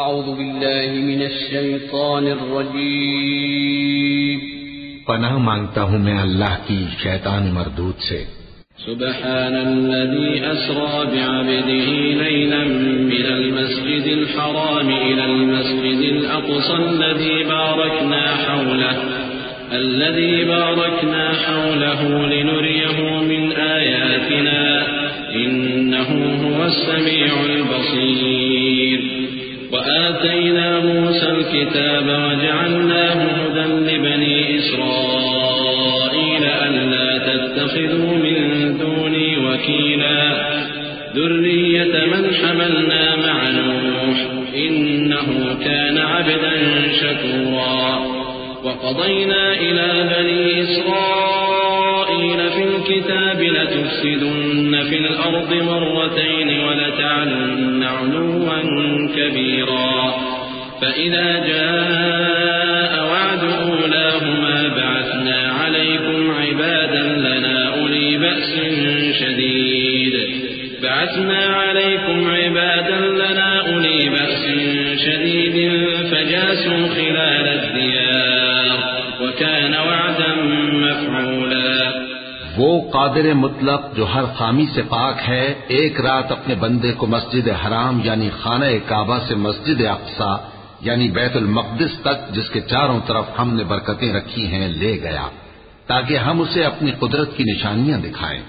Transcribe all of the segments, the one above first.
اعوذ باللہ من الشیطان الرجیم پناہ مانگتا ہوں میں اللہ کی شیطان مردود سے۔ سبحان الذي أسرى بعبده ليلا من المسجد الحرام إلى المسجد الأقصى الذي باركنا حوله لنريه من آياتنا إنه هو السميع البصير وآتينا موسى الكتاب وجعلناه هدى لبني إسرائيل ألا تتخذوا من دوني وكيلا ذرية من حملنا مع نوح إنه كان عبدا شكورا وقضينا إلى بني إسرائيل في الكتاب لتفسدن في الأرض مرتين ولتعلن علوا كبيرا فإذا جاء وعد أولاهما بعثنا عليكم عبادا لنا أولي بأس شديد فجاسوا خلال الديار وكان وعدا مفعولا۔ وہ قادر مطلق جو ہر خامی سے پاک ہے، ایک رات اپنے بندے کو مسجد حرام یعنی خانہ کعبہ سے مسجد اقصی یعنی بیت المقدس تک، جس کے چاروں طرف ہم نے برکتیں رکھی ہیں، لے گیا تاکہ ہم اسے اپنی قدرت کی نشانیاں دکھائیں۔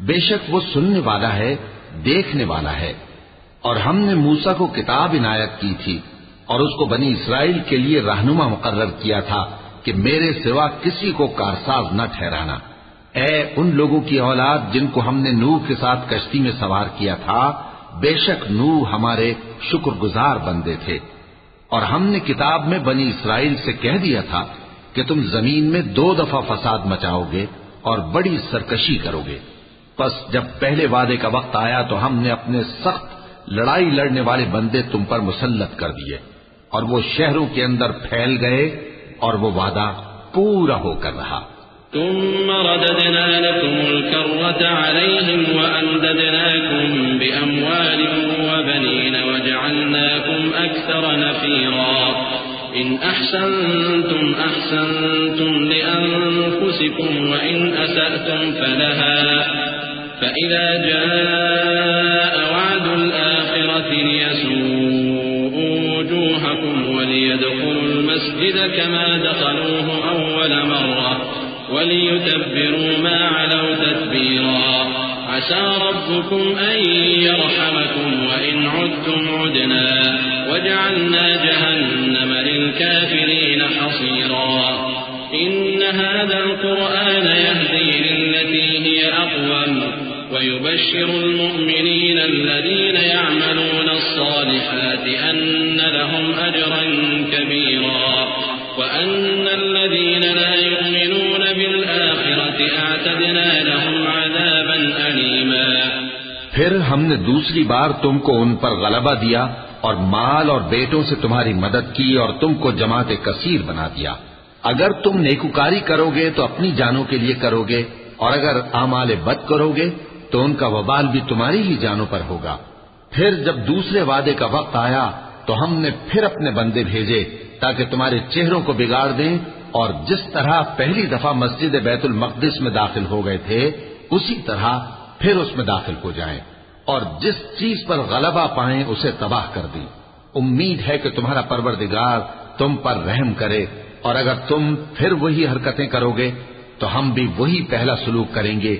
بے شک وہ سننے والا ہے، دیکھنے والا ہے۔ اور ہم نے موسیٰ کو کتاب عنایت کی تھی اور اس کو بنی اسرائیل کے لیے رہنما مقرر کیا تھا کہ میرے سوا کسی کو کارساز نہ ٹھہرانا۔ اے ان لوگوں کی اولاد جن کو ہم نے نوح کے ساتھ کشتی میں سوار کیا تھا، بے شک نوح ہمارے شکر گزار بندے تھے۔ اور ہم نے کتاب میں بنی اسرائیل سے کہہ دیا تھا کہ تم زمین میں 2 دفعہ فساد مچاؤ گے اور بڑی سرکشی کرو گے۔ پس جب پہلے وعدے کا وقت آیا تو ہم نے اپنے سخت لڑائی لڑنے والے بندے تم پر مسلط کر دیے اور وہ شہروں کے اندر پھیل گئے اور وہ وعدہ پورا ہو کر رہا۔ ثم رددنا لكم الكرة عليهم وأمددناكم بأموال وبنين وجعلناكم أكثر نفيرا إن أحسنتم أحسنتم لأنفسكم وإن أسأتم فلها فإذا جاء وعد الآخرة ليسوءوا وجوهكم وليدخلوا المسجد كما دخلوه أول مرة وليتبروا ما علوا تتبيرا عسى ربكم أن يرحمكم وإن عدتم عدنا وجعلنا جهنم للكافرين حصيرا إن هذا القرآن يهدي للتي هي أقوم ويبشر المؤمنين الذين يعملون الصالحات أن لهم أجرا كبيرا وأن الذين لا يؤمنون بالآخرة أعتدنا لهم عذابا أليما۔ پھر ہم نے دوسری بار تم کو ان پر غلبہ دیا اور مال اور بیٹوں سے تمہاری مدد کی اور تم کو جماعت کثیر بنا دیا۔ اگر تم نیکوکاری کرو گے تو اپنی جانوں کے لیے کرو گے، اور اگر اعمال بد کرو گے تو ان کا وبال بھی تمہاری ہی جانوں پر ہوگا۔ پھر جب دوسرے وعدے کا وقت آیا تو ہم نے پھر اپنے بندے بھیجے تاکہ تمہارے چہروں کو بگاڑ دیں، اور جس طرح پہلی دفعہ مسجد بیت المقدس میں داخل ہو گئے تھے اسی طرح پھر اس میں داخل ہو جائیں، اور جس چیز پر غلبہ پائیں اسے تباہ کر دیں۔ امید ہے کہ تمہارا پروردگار تم پر رحم کرے، اور اگر تم پھر وہی حرکتیں کرو گے تو ہم بھی وہی پہلا سلوک کریں گے،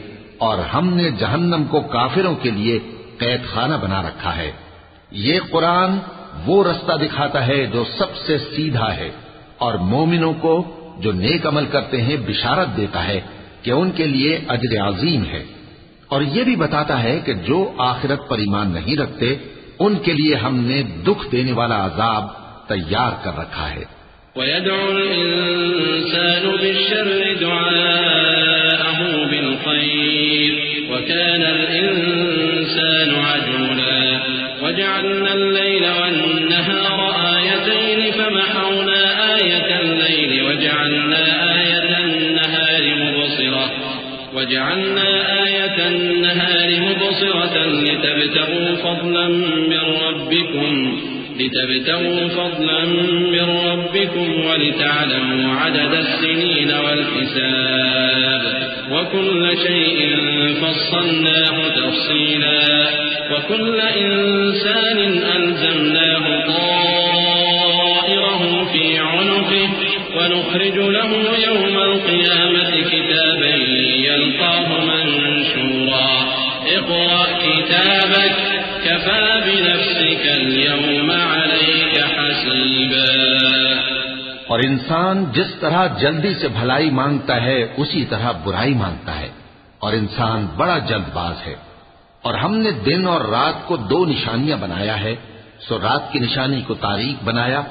اور ہم نے جہنم کو کافروں کے لیے قید خانہ بنا رکھا ہے۔ یہ قرآن وہ رستہ دکھاتا ہے جو سب سے سیدھا ہے، اور مومنوں کو جو نیک عمل کرتے ہیں بشارت دیتا ہے کہ ان کے لیے اجر عظیم ہے، اور یہ بھی بتاتا ہے کہ جو آخرت پر ایمان نہیں رکھتے ان کے لیے ہم نے دکھ دینے والا عذاب تیار کر رکھا ہے۔ وَيَدْعُو الْإِنسَانُ بِالشَّرِّ دُعَاءَهُ بِالْخَيْرِ وَكَانَ الْإِنسَانُ عَجُولًا وَجَعَلْنَا اللَّيْلَ وَالنَّهَارَ آيَتَيْنِ فَمَحَوْنَا آيَةَ اللَّيْلِ وَجَعَلْنَا آيَةَ النَّهَارِ مُبْصِرَةً لِتَبْتَغُوا فَضْلًا مِّن رَّبِّكُمْ لتبتغوا فضلا من ربكم ولتعلموا عدد السنين والحساب وكل شيء فصلناه تفصيلا وكل إنسان ألزمناه طائره في عنقه ونخرج له يوم القيامة كتابا يلقاه منشورا اقرأ كتابك كفى بنفسك اليوم عليك حسيبا. اور انسان جس طرح جلدی سے بھلائی مانگتا ہے اسی طرح برائی مانگتا ہے اور انسان بڑا جلد باز ہے. اور ہم نے دن اور رات کو 2 نشانیاں بنایا ہے، سو رات کی نشانی کو تاریک بنایا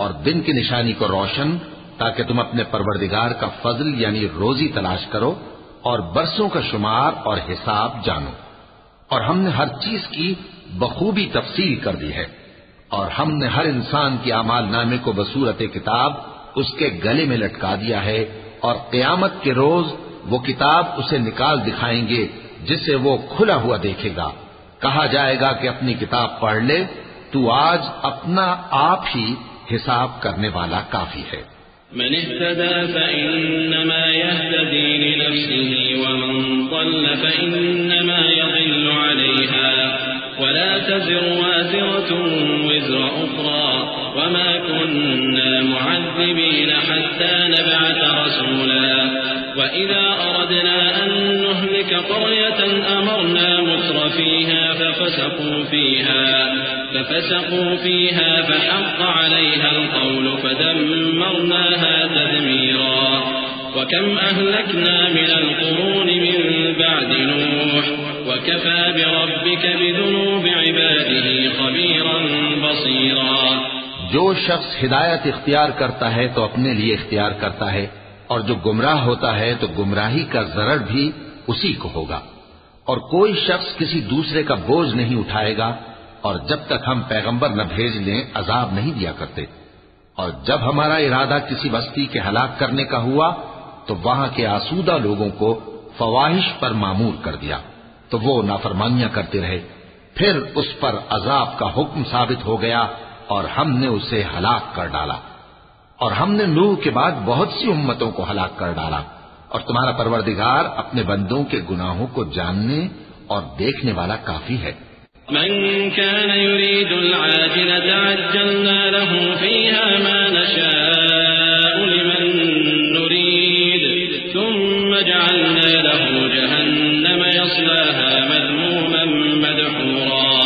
اور دن کی نشانی کو روشن، تاکہ تم اپنے پروردگار کا فضل یعنی روزی تلاش کرو اور برسوں کا شمار اور حساب جانو. اور ہم نے ہر چیز کی بخوبی تفصیل کر دی ہے، اور ہم نے ہر انسان کی اعمال نامے کو بصورت کتاب اس کے گلے میں لٹکا دیا ہے، اور قیامت کے روز وہ کتاب اسے نکال دکھائیں گے جسے وہ کھلا ہوا دیکھے گا. کہا جائے گا کہ اپنی کتاب پڑھ لے، تو آج اپنا آپ ہی حساب کرنے والا کافی ہے. من اهتدى فإنما يهتدي لنفسه ومن ضل فإنما يضل عليها ولا تزر وازرة وزر أخرى وما كنا معذبين حتى نبعث رسولا وإذا أردنا أن نهلك قرية أمرنا مترفيها ففسقوا فيها فحق عليها القول فدمرناها تدميرا. وكم أهلكنا من القرون من بعد نوح وكفى بربك بذنوب عباده خبيرا بصيرا. جو شخص ہدایت اختیار کرتا ہے تو اپنے لیے اختیار کرتا ہے، اور جو گمراہ ہوتا ہے تو گمراہی کا ضرر بھی اسی کو ہوگا. اور کوئی شخص کسی دوسرے کا بوجھ نہیں اٹھائے گا، اور جب تک ہم پیغمبر نہ بھیج لیں عذاب نہیں دیا کرتے. اور جب ہمارا ارادہ کسی بستی کے ہلاک کرنے کا ہوا تو وہاں کے آسودہ لوگوں کو فواحش پر معمور کر دیا، تو وہ نافرمانیاں کرتے رہے. پھر اس پر عذاب کا حکم ثابت ہو گیا اور ہم نے اسے ہلاک کر ڈالا. اور ہم نے نوح کے بعد بہت سی امتوں کو ہلاک کر ڈالا. اور تمہارا پروردگار اپنے بندوں کے گناہوں کو جاننے اور دیکھنے والا کافی ہے. من كان يريد العاجلة عجلنا له فيها ما نشاء لمن نريد ثم جعلنا له جهنم يصلاها مذموما مدحورا.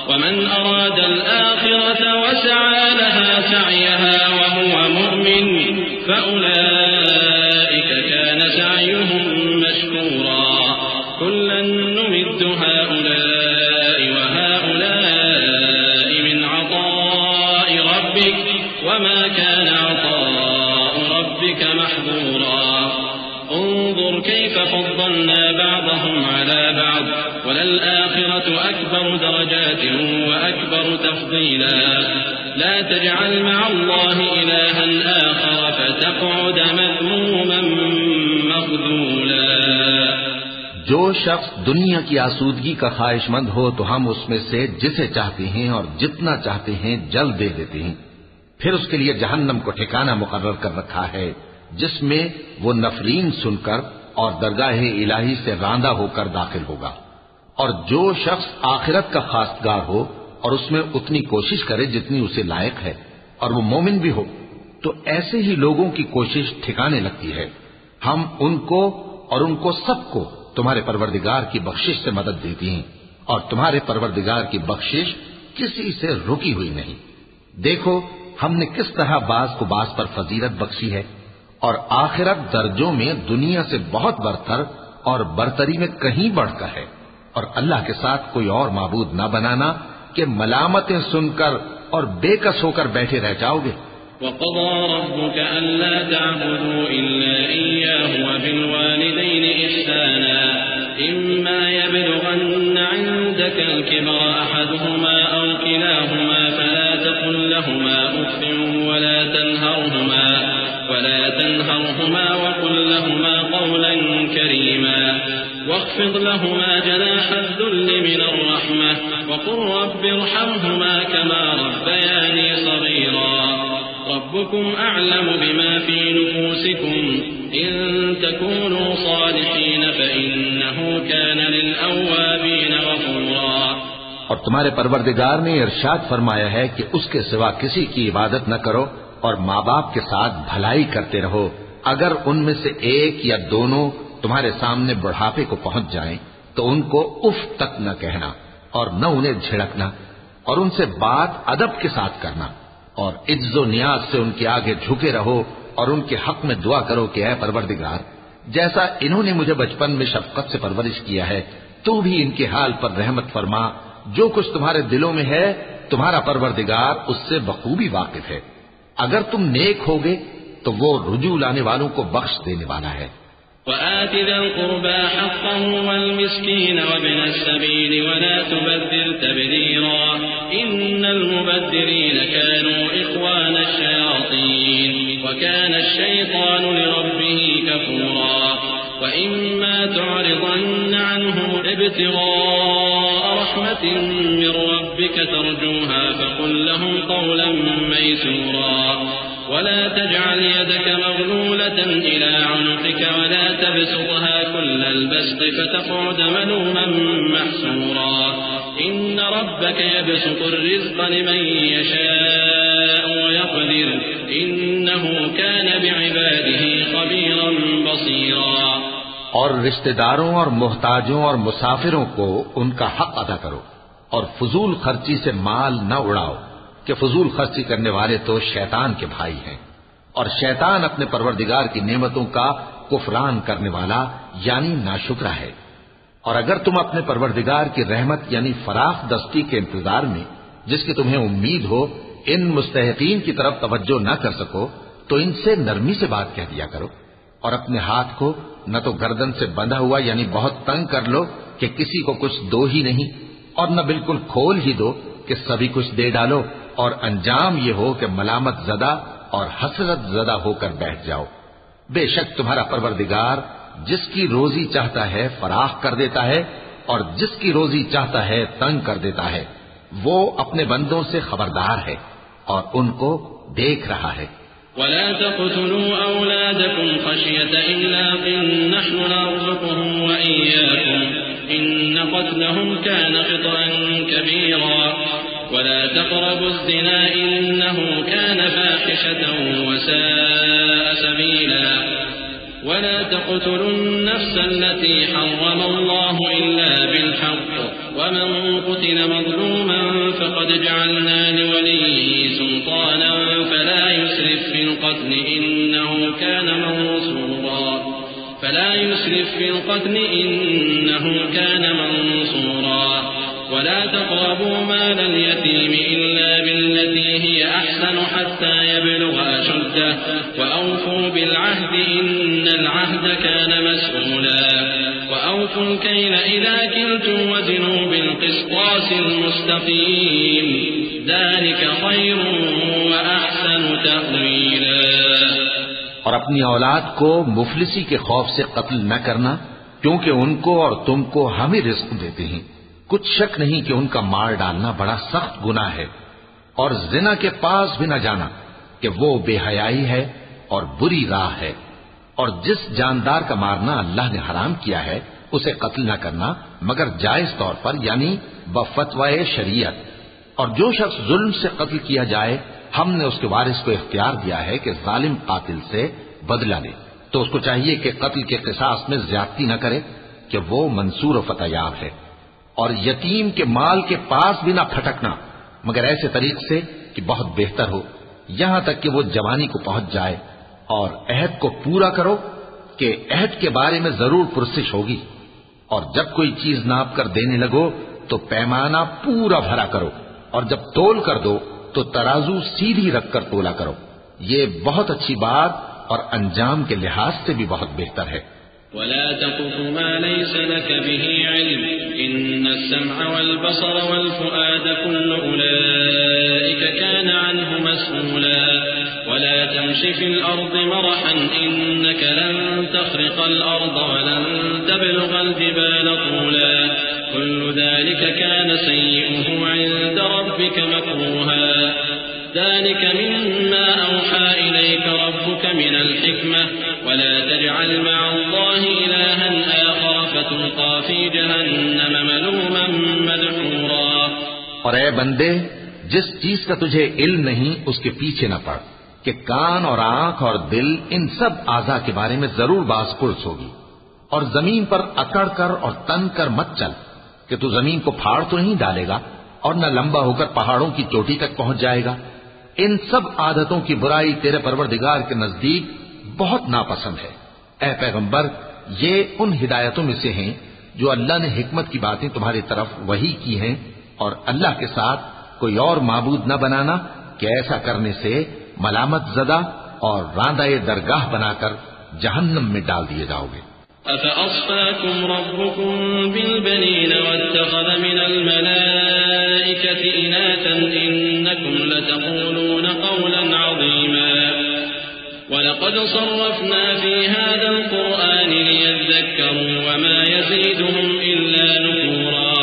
ومن أراد الآخرة وسعى لها سعيها وهو مؤمن فأولئك كان سعيهم مشكورا. كلا نمد هؤلاء وهؤلاء من عطاء ربك وما كان عطاء ربك محظورا. انظر كيف فضلنا بعضهم على بعض وللآخرة أكبر درجات وأكبر تفضيلا. لا تجعل مع الله إلها آخر فتقعد مذموما مخذولا. جو شخص دنیا کی آسودگی کا خواہش مند ہو تو ہم اس میں سے جسے چاہتے ہیں اور جتنا چاہتے ہیں جلد دے دیتے ہیں. پھر اس کے لیے جہنم کو ٹھکانہ مقرر کر رکھا ہے جس میں وہ نفرین سن کر اور درگاہ الہی سے راندہ ہو کر داخل ہوگا. اور جو شخص آخرت کا خواستگار ہو اور اس میں اتنی کوشش کرے جتنی اسے لائق ہے اور وہ مومن بھی ہو تو ایسے ہی لوگوں کی کوشش ٹھکانے لگتی ہے. ہم ان کو اور ان کو سب کو تمہارے پروردگار کی بخشش سے مدد دیتی ہیں، اور تمہارے پروردگار کی بخشش کسی سے رکی ہوئی نہیں. دیکھو ہم نے کس طرح بعض کو بعض پر فضیلت بخشی ہے، اور آخرت درجوں میں دنیا سے بہت برتر اور برتری میں کہیں بڑھ کر ہے. اور اللہ کے ساتھ کوئی اور معبود نہ بنانا کہ ملامتیں سن کر اور بے کس ہو کر بیٹھے رہ جاؤ گے. وقضى ربك ألا تعبدوا إلا إياه وبالوالدين إحسانا إما يبلغن عندك الكبر أحدهما أو كلاهما فلا تقل لهما أف ولا تنهرهما وقل لهما قولا كريما. واخفض لهما جناح الذل من الرحمة وقل رب ارحمهما كما ربياني صغيرا ربكم أعلم بما في نفوسكم إن تكونوا صالحين فإنه كان للأوابين غفورا۔ اور تمہارے پروردگار نے ارشاد فرمایا ہے کہ اس کے سوا کسی کی عبادت نہ کرو اور ماں باپ کے ساتھ بھلائی کرتے رہو۔ اگر ان میں سے ایک یا دونوں تمہارے سامنے بڑھاپے کو پہنچ جائیں تو ان کو اف تک نہ کہنا اور نہ انہیں جھڑکنا، اور ان سے بات ادب کے ساتھ کرنا، اور عجز و نیاز سے ان کے آگے جھکے رہو اور ان کے حق میں دعا کرو کہ اے پروردگار، جیسا انہوں نے مجھے بچپن میں شفقت سے پرورش کیا ہے تو بھی ان کے حال پر رحمت فرما۔ جو کچھ تمہارے دلوں میں ہے تمہارا پروردگار اس سے بخوبی واقف ہے۔ اگر تم نیک ہوگے تو وہ رجوع لانے والوں کو بخش دینے والا ہے۔ وآت ذا القربى حقه والمسكين وابن السبيل ولا تبذر تبذيرا إن المبذرين كانوا إخوان الشياطين وكان الشيطان لربه كفورا وإما تعرضن عنهم ابتغاء رحمة من ربك ترجوها فقل لهم قولا ميسورا ولا تجعل يدك مغلولة إلى عنقك ولا تبسطها كل البسط فتقعد ملوما محسورا إن ربك يبسط الرزق لمن يشاء ويقدر إنه كان بعباده خبيرا بصيرا۔ اور رشتہ داروں اور محتاجوں اور مسافروں کو ان کا حق ادا کرو اور فضول خرچی سے مال نہ اڑاؤ کہ فضول خرچی کرنے والے تو شیطان کے بھائی ہیں، اور شیطان اپنے پروردگار کی نعمتوں کا کفران کرنے والا یعنی ناشکرا ہے۔ اور اگر تم اپنے پروردگار کی رحمت یعنی فراخ دستی کے انتظار میں جس کی تمہیں امید ہو ان مستحقین کی طرف توجہ نہ کر سکو تو ان سے نرمی سے بات کہہ دیا کرو، اور اپنے ہاتھ کو نہ تو گردن سے بندھا ہوا یعنی بہت تنگ کر لو کہ کسی کو کچھ دو ہی نہیں، اور نہ بالکل کھول ہی دو کہ سبھی کچھ دے ڈالو، اور انجام یہ ہو کہ ملامت زدہ اور حسرت زدہ ہو کر بیٹھ جاؤ۔ بے شک تمہارا پروردگار جس کی روزی چاہتا ہے فراخ کر دیتا ہے اور جس کی روزی چاہتا ہے تنگ کر دیتا ہے، وہ اپنے بندوں سے خبردار ہے اور ان کو دیکھ رہا ہے۔ ولا تقتلوا أولادكم خشية إملاق نحن نرزقهم وإياكم إن قتلهم كان خطأ كبيرا ولا تقربوا الزنا إنه كان فاحشة وساء سبيلا ولا تقتلوا النفس التي حرم الله إلا بالحق ومن قتل مظلوما فقد جعلنا لوليه سلطانا فلا يسرف في القتل إنه كان منصورا ولا تقربوا مال اليتيم إلا بالتي هي أحسن حتى يبلغ أشده وأوفوا بالعهد إن العهد كان مسؤولا وأوفوا الكيل إذا كلتم وزنوا بالقسطاس المستقيم ذلك خير وأحسن تأويلا۔ اور اپنی اولاد کو مفلسی کے خوف سے قتل نہ کرنا کیونکہ ان کو اور تم کو ہم ہی رزق دیتے ہیں، کچھ شک نہیں کہ ان کا مار ڈالنا بڑا سخت گناہ ہے، اور زنا کے پاس بھی نہ جانا کہ وہ بے حیائی ہے اور بری راہ ہے، اور جس جاندار کا مارنا اللہ نے حرام کیا ہے اسے قتل نہ کرنا مگر جائز طور پر یعنی بفتوائے شریعت، اور جو شخص ظلم سے قتل کیا جائے ہم نے اس کے وارث کو اختیار دیا ہے کہ ظالم قاتل سے بدلہ لے، تو اس کو چاہیے کہ قتل کے قصاص میں زیادتی نہ کرے کہ وہ منصور و فتح یاب ہے، اور یتیم کے مال کے پاس بھی نہ پھٹکنا مگر ایسے طریق سے کہ بہت بہتر ہو یہاں تک کہ وہ جوانی کو پہنچ جائے، اور عہد کو پورا کرو کہ عہد کے بارے میں ضرور پرسش ہوگی، اور جب کوئی چیز ناپ کر دینے لگو تو پیمانہ پورا بھرا کرو، اور جب تول کر دو تو ترازو سیدھی رکھ کر تولا کرو، یہ بہت اچھی بات اور انجام کے لحاظ سے بھی بہت بہتر ہے۔ ولا تقف ما ليس لك به علم إن السمع والبصر والفؤاد كل أولئك كان عنه مسؤولا ولا فامش في الأرض مرحا إنك لن تخرق الأرض ولن تبلغ الجبال طولا كل ذلك كان سيئه عند ربك مكروها ذلك مما أوحى إليك ربك من الحكمة ولا تجعل مع الله إلها آخر فتلقى في جهنم ملوما مدحورا۔ اور اے بندے، جس چیز کا تجھے علم نہیں اس کے پیچھے نہ پڑ کہ کان اور آنکھ اور دل ان سب اعضاء کے بارے میں ضرور باز پرس ہوگی، اور زمین پر اکڑ کر اور تن کر مت چل کہ تو زمین کو پھاڑ تو نہیں ڈالے گا اور نہ لمبا ہو کر پہاڑوں کی چوٹی تک پہنچ جائے گا۔ ان سب عادتوں کی برائی تیرے پروردگار کے نزدیک بہت ناپسند ہے۔ اے پیغمبر، یہ ان ہدایتوں میں سے ہیں جو اللہ نے حکمت کی باتیں تمہاری طرف وحی کی ہیں، اور اللہ کے ساتھ کوئی اور معبود نہ بنانا کہ ایسا کرنے سے ملامت زدہ اور راندہ درگاہ بنا کر جہنم میں ڈال دیے جاؤ گے۔ أفأصفاكم ربكم بالبنين واتخذ من الملائكة إناثا إنكم لتقولون قولا عظيما ولقد صرفنا في هذا القرآن ليذكروا وما يزيدهم إلا نفورا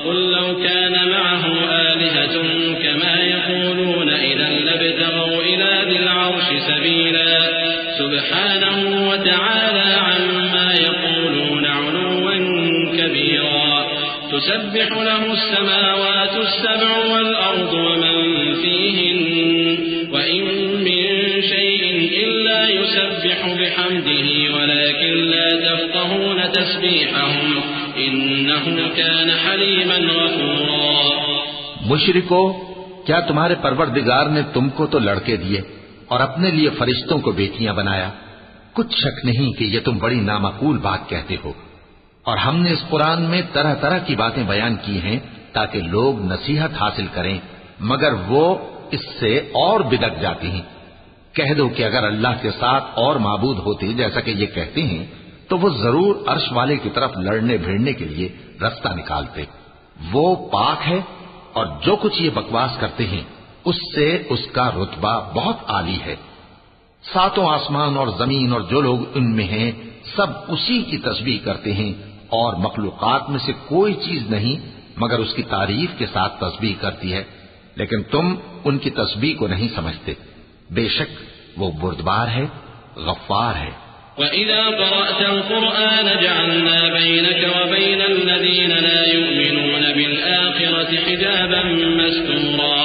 قل لو كان معه آلهة كما يقولون إذا لابتغوا إلى ذي العرش سبيلا سبحانه وتعالى عما يقولون علوا كبيرا تسبح له السماوات السبع والأرض ومن فيهن وإن من شيء إلا يسبح بحمده ولكن لا تفقهون تسبيحهم إنه كان حليما غفورا۔ مشرکو، کیا تمہارے پروردگار نے تم کو تو لڑکے دیے اور اپنے لیے فرشتوں کو بیٹیاں بنایا؟ کچھ شک نہیں کہ یہ تم بڑی نامعقول بات کہتے ہو، اور ہم نے اس قرآن میں طرح طرح کی باتیں بیان کی ہیں تاکہ لوگ نصیحت حاصل کریں، مگر وہ اس سے اور بدک جاتے ہیں۔ کہہ دو کہ اگر اللہ کے ساتھ اور معبود ہوتے جیسا کہ یہ کہتے ہیں تو وہ ضرور عرش والے کی طرف لڑنے بھیڑنے کے لیے رستہ نکالتے۔ وہ پاک ہے، اور جو کچھ یہ بکواس کرتے ہیں اس سے اس کا رتبہ بہت عالی ہے۔ ساتوں آسمان اور زمین اور جو لوگ ان میں ہیں سب اسی کی تسبیح کرتے ہیں، اور مخلوقات میں سے کوئی چیز نہیں مگر اس کی تعریف کے ساتھ تسبیح کرتی ہے، لیکن تم ان کی تسبیح کو نہیں سمجھتے۔ بے شک وہ بردبار ہے، غفار ہے۔ وَإِذَا قَرَأْتَ الْقُرْآنَ جَعَلْنَا بَيْنَكَ وَبَيْنَ الَّذِينَ لَا يُؤْمِنُونَ بِالْآخِرَةِ حِجَابًا مَسْتُورًا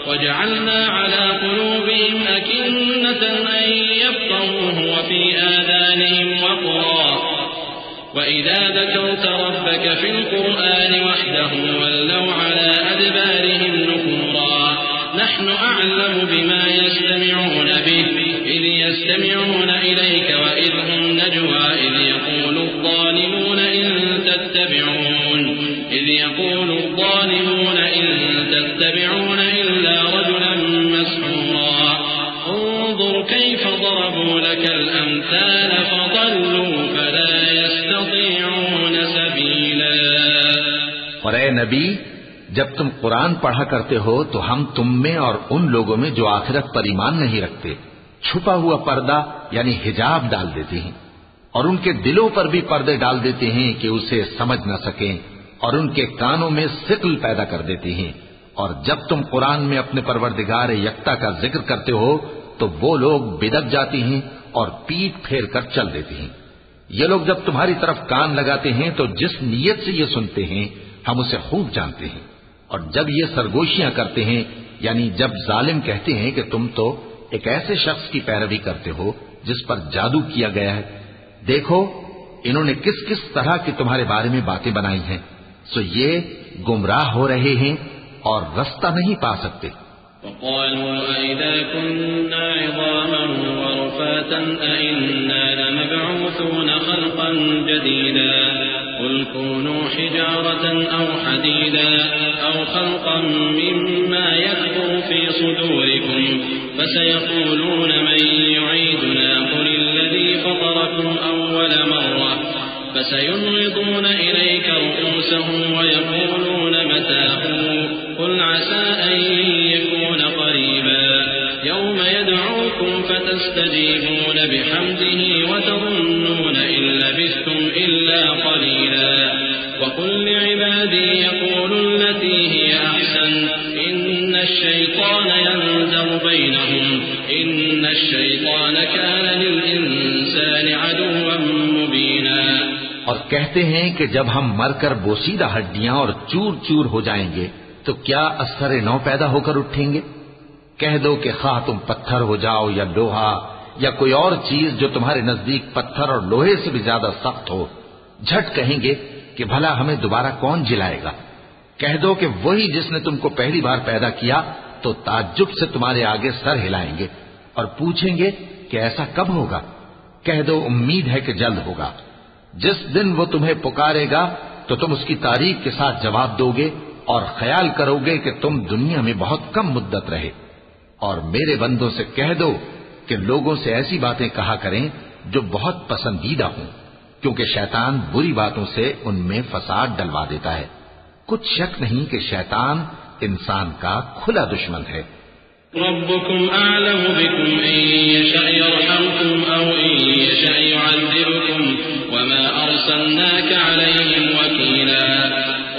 وَجَعَلْنَا عَلَى قُلُوبِهِمْ أَكِنَّةً أَن يَفْقَهُوهُ وَفِي آذَانِهِمْ وَقْرًا وَإِذَا ذَكَرْتَ رَبَّكَ فِي الْقُرْآنِ وَحْدَهُ وَلَّوْا عَلَى أَدْبَارِهِمْ نُفُورًا نَحْنُ أَعْلَمُ بِمَا يَسْتَمِعُونَ بِهِ إِذْ يَسْتَمِعُونَ إِلَيْكَ وَإِذْ هُمْ نَجْوَى إِذْ يَقُولُ الظَّالِمُونَ إِن تَتَّبِعُونَ إِلَّا رَجُلًا مَّسْحُورًا انظُرْ كَيْفَ ضَرَبُوا لَكَ الْأَمْثَالَ فَضَلُّوا فَلَا يَسْتَطِيعُونَ سَبِيلًا۔ اور اے نبی، جب تم قرآن پڑھا کرتے ہو تو ہم تم میں اور ان لوگوں میں جو آخرت پر ایمان نہیں رکھتے چھپا ہوا پردہ یعنی حجاب ڈال دیتے ہیں، اور ان کے دلوں پر بھی پردے ڈال دیتے ہیں کہ اسے سمجھ نہ سکیں، اور ان کے کانوں میں ثقل پیدا کر دیتے ہیں۔ اور جب تم قرآن میں اپنے پروردگار یکتا کا ذکر کرتے ہو تو وہ لوگ بدک جاتے ہیں اور پیٹ پھیر کر چل دیتے ہیں۔ یہ لوگ جب تمہاری طرف کان لگاتے ہیں تو جس نیت سے یہ سنتے ہیں ہم اسے خوب جانتے ہیں، اور جب یہ سرگوشیاں کرتے ہیں یعنی جب ظالم کہتے ہیں کہ تم تو ایک ایسے شخص کی پیروی کرتے ہو جس پر جادو کیا گیا ہے، دیکھو انہوں نے کس کس طرح کی تمہارے بارے میں باتیں بنائی ہیں، سو یہ گمراہ ہو رہے ہیں اور رستہ نہیں پا سکتے۔ وقالوا أَإِذَا كُنَّا عِظَامًا وَرُفَاتًا أَإِنَّا لَمَبْعُوثُونَ خَلْقًا جَدِيدًا قُلْ كُونُوا حِجَارَةً أَوْ حَدِيدًا أَوْ خَلْقًا مِّمَّا يَكْبُرُ فِي صُدُورِكُمْ فَسَيَقُولُونَ مَن يُعِيدُنَا قُلِ الَّذِي فَطَرَكُمْ أَوَّلَ مَرَّةٍ فَسَيُنْغِضُونَ إِلَيْكَ رُءُوسَهُمْ وَيَقُولُونَ مَتَىٰ قُلْ عَسَىٰ أَن يَكُونَ قَرِيبًا يَوْمَ يَدْعُوكُمْ يدعوكم فتستجيبون بحمده وتظنون إن لبثتم إلا قليلا وقل لعبادي يقولوا التي هي أحسن إن الشيطان ينزغ بينهم إن الشيطان كان للإنسان عدوا مبينا. اور کہتے ہیں کہ جب ہم مر کر بوسیدہ ہڈیاں اور چور چور ہو جائیں گے تو کیا اثر نو پیدا ہو کر اٹھیں گے؟ کہہ دو کہ خواہ تم پتھر ہو جاؤ یا لوہا یا کوئی اور چیز جو تمہارے نزدیک پتھر اور لوہے سے بھی زیادہ سخت ہو، جھٹ کہیں گے کہ بھلا ہمیں دوبارہ کون جلائے گا؟ کہہ دو کہ وہی جس نے تم کو پہلی بار پیدا کیا تو تعجب سے تمہارے آگے سر ہلائیں گے اور پوچھیں گے کہ ایسا کب ہوگا؟ کہہ دو امید ہے کہ جلد ہوگا. جس دن وہ تمہیں پکارے گا تو تم اس کی تعریف کے ساتھ جواب دو گے اور خیال کرو گے کہ تم دنیا میں بہت کم مدت رہے. اور میرے بندوں سے کہہ دو کہ لوگوں سے ایسی باتیں کہا کریں جو بہت پسندیدہ ہوں، کیونکہ شیطان بری باتوں سے ان میں فساد ڈلوا دیتا ہے. کچھ شک نہیں کہ شیطان انسان کا کھلا دشمن ہے. ربكم أعلم بكم إن يشأ يرحمكم أو إن يشأ يعذبكم وما أرسلناك عليهم وكيلا.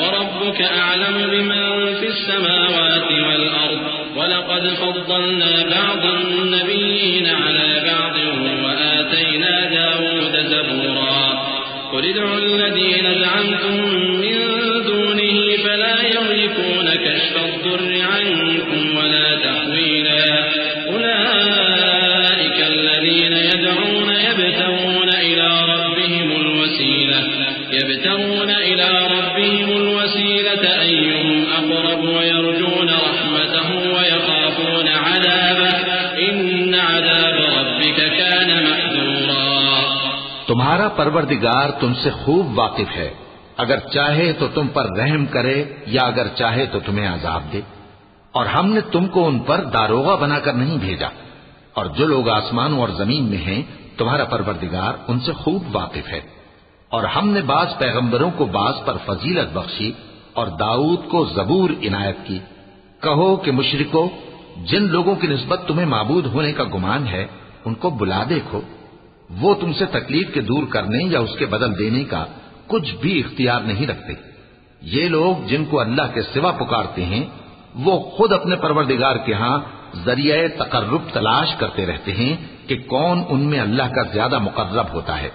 وربك أعلم بمن في السماوات والأرض ولقد فضلنا بعض النبيين على بعض وآتينا داود زبورا. قل ادعوا الذين زعمتم من دونه فلا يملكون كشف الضر عنكم ولا تحويلا. أولئك الذين يدعون يبتغون إلى ربهم الوسيلة أيهم أقرب ويرجون رحمته ويخافون عذابه إن عذاب ربك كان محذورا. تمہارا پروردگار تم سے خوب واقف ہے، اگر چاہے تو تم پر رحم کرے یا اگر چاہے تو تمہیں عذاب دے. اور ہم نے تم کو ان پر داروغہ بنا کر نہیں بھیجا، اور جو لوگ آسمانوں اور زمین میں ہیں تمہارا پروردگار ان سے خوب واقف ہے. اور ہم نے بعض پیغمبروں کو بعض پر فضیلت بخشی اور داؤد کو زبور عنایت کی. کہو کہ مشرکو، جن لوگوں کی نسبت تمہیں معبود ہونے کا گمان ہے ان کو بلا دیکھو، وہ تم سے تکلیف کے دور کرنے یا اس کے بدل دینے کا کچھ بھی اختیار نہیں رکھتے. یہ لوگ جن کو اللہ کے سوا پکارتے ہیں وہ خود اپنے پروردگار کے ہاں ذریعہ تقرب تلاش کرتے رہتے ہیں کہ کون ان میں اللہ کا زیادہ مقرب ہوتا ہے،